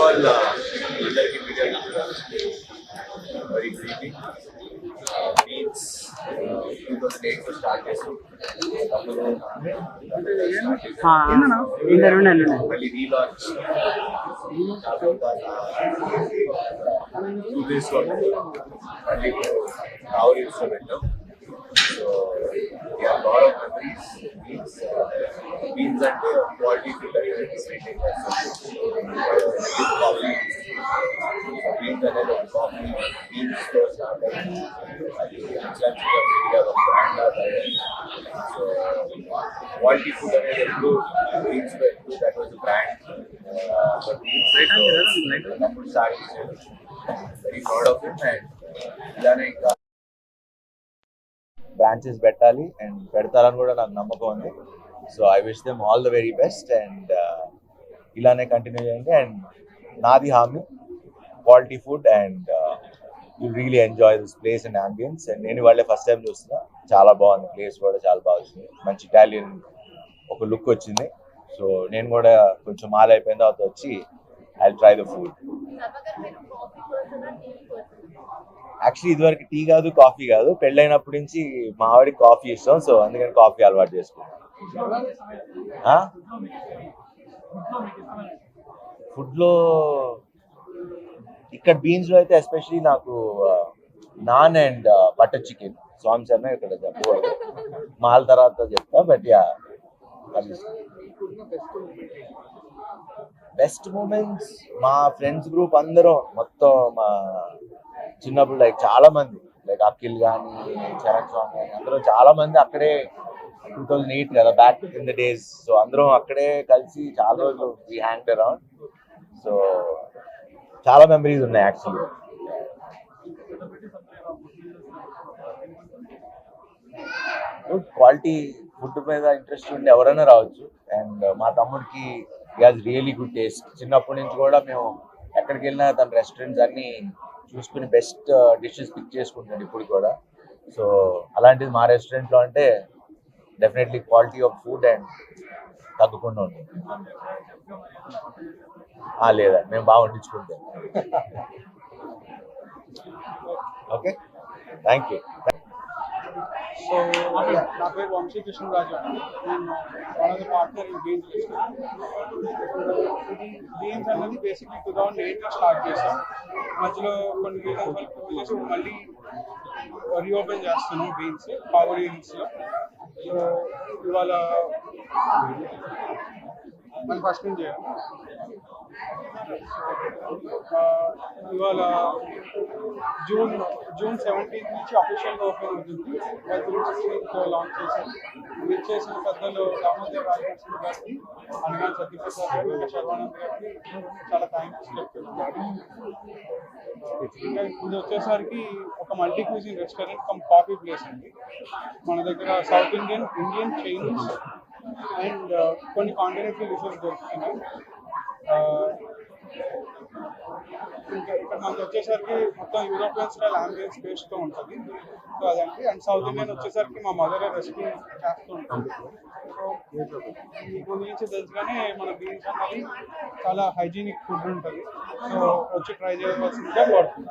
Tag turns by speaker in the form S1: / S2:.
S1: all, అందరికీ media very greeting. Beans 2008 start చేసాం. మళ్ళీ రీలాంచ్ 2 days మళ్ళీ కావరీస్ లో పెట్టాం. So yeah, lot of memories. Beans and quality food are maintained. Good coffee. Beans and coffee. Beans stores are there. So quality food are good. Beans were good. That was the brand. But beans started. Very proud of him and then branches పెట్టాలి and పెడతారని కూడా నాకు నమ్మకం ఉంది. So I wish them all the very best and ఇలానే continue చేయండి. And నాది హామీ quality food and you really enjoy this place and ambience. And నేను వాళ్ళే ఫస్ట్ టైం చూస్తున్నా, చాలా బాగుంది ప్లేస్ కూడా, చాలా బాగా వచ్చింది, మంచి ఇటాలియన్ ఒక లుక్ వచ్చింది. సో నేను కూడా కొంచెం మాల్ అయిపోయిన తర్వాత వచ్చి I try the food. Actually ఇదివరకు టీ కాదు, కాఫీ కాదు, పెళ్ళైనప్పటి నుంచి మా ఆవిడకి కాఫీ ఇష్టం. సో అందుకని కాఫీ అలవాటు చేసుకున్నాం. ఫుడ్లో ఇక్కడ బీన్స్లో అయితే ఎస్పెషలీ నాకు naan and butter chicken, Swami sir ఇక్కడ చెప్పకూడదు, మాల్ తర్వాత చెప్తా. బట్ యా, బెస్ట్ మూమెంట్స్ మా ఫ్రెండ్స్ గ్రూప్ అందరం మొత్తం మా చిన్నప్పుడు లైక్ చాలా మంది లైక్ అఖిల్ కానీ చరణ్ స్వామి కానీ అందరూ చాలా మంది అక్కడే 2008 కదా, back in the days. So అందరం అక్కడే కలిసి చాలా రోజులు వి హ్యాంగ్ అరౌండ్. సో చాలా మెమరీస్ ఉన్నాయి యాక్చువల్లీ. క్వాలిటీ ఫుడ్ మీద ఇంట్రెస్ట్ ఉండి ఎవరైనా రావచ్చు. అండ్ మా తమ్ముడికి హి హాజ్ రియలీ గుడ్ టేస్ట్. చిన్నప్పటి నుంచి కూడా మేము ఎక్కడికి వెళ్ళినా తన రెస్టారెంట్స్ అన్ని చూసుకుని బెస్ట్ డిషెస్ పిక్ చేసుకుంటాడు ఇప్పుడు కూడా. సో అలాంటిది మా రెస్టారెంట్లో అంటే definitely quality of food and తగ్గకుండా ఉంటుంది. లేదా మేము బాగా వండించుకుంటాం. Okay, thank you.
S2: సో నా పేరు వంశీ కృష్ణరాజు అండి. నేను one of the partner in beans. ఇది బీన్స్ అనేది బేసిక్లీ 2008లో స్టార్ట్ చేసాం. మధ్యలో కొన్ని రీజన్స్ మళ్ళీ రీఓపెన్ చేస్తున్నాం బీన్స్ కావరీ హిల్స్లో. సో ఇవాళ మనం ఫస్ట్ నుంచి ఇవాళ జూన్ 17 నుంచి అఫీషియల్గా ఓపెన్ అవుతుంది. 16 లాంచ్ చేశాం. మీరు చేసిన పెద్దలు దామోదర్ రాజనరసింహ గారికి, అనగా సత్యప్రసాద్ గారు, ఇంకా శర్వానంద్ గారికి చాలా థ్యాంక్స్ చెప్తున్నాను. ఇంకా ఇది వచ్చేసరికి ఒక multi cuisine restaurant come coffee place అండి. మన దగ్గర south Indian, Indian, Chinese and కొన్ని కాంటినెంటల్ డిషెస్ దొరుకుతున్నాయి. ఇంకా ఇక్కడ మనకు వచ్చేసరికి మొత్తం యూరోపియన్ స్టైల్ అంబియన్స్ బేస్డ్తో ఉంటుంది. సో అదండి. అండ్ సౌత్ ఇండియన్ వచ్చేసరికి మా మదర్ రెసిపీ చేస్తూ ఉంటుంది. సో మీకు నుంచి తెలుసుగానే మన బీన్స్ అన్నది చాలా హైజీనిక్ ఫుడ్ ఉంటుంది. సో వచ్చి ట్రై చేయవలసిందిగా కోరుతుంది.